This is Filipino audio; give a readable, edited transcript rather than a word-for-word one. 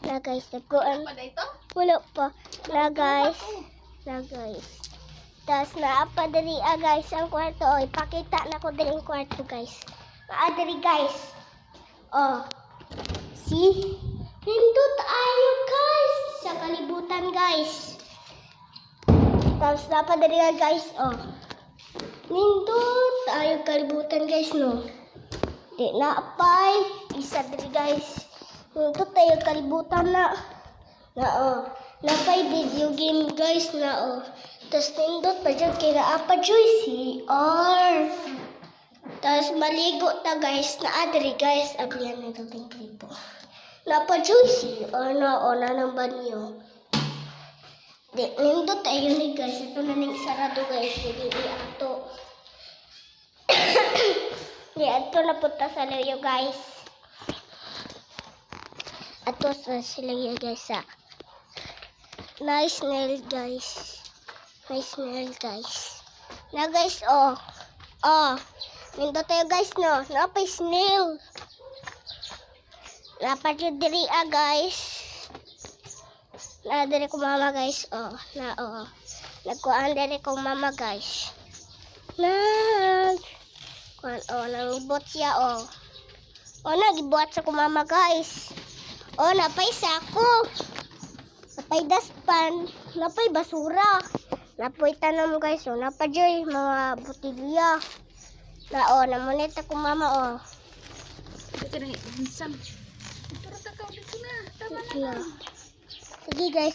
Na guys, nagkuan. Pa dito? Wala pa. Na guys. Tapos naapa diri guys ang kwarto. O, ipakita na ko diri ang kwarto guys. Diri guys. Oh. See? Nindot ayo guys. Sa kalibutan guys. Tapos naapa diri guys. Oh. Nindot ayo kalibutan guys no. Di naapay. Isa diri guys. Nindot ayo kalibutan na. Napay video game guys na Tapos nindot pa dyan kaya apa CR. Tapos maligo ta guys na adri guys. Ablihan na itong klipo. Napa CR na ng banyo. Di nindot tayo ni guys. Ito na ning sarado guys. Hindi ato. Di ato na punta sa layo guys. Ato sa sila guys Nice nail guys. Na guys nindot tayo guys no. Napay snail. Dapat yung diri guys. Na diri ko mama guys nagkuan diri ko mama guys. Nangibot siya nagibot sa ko mama guys. Napay sako. Napay daspan, napay basura. Napay tanam guys napajoy mga botilya. Namunit ako mama Ito na, handsome. Ito na, dito na. Tama na. Sige guys.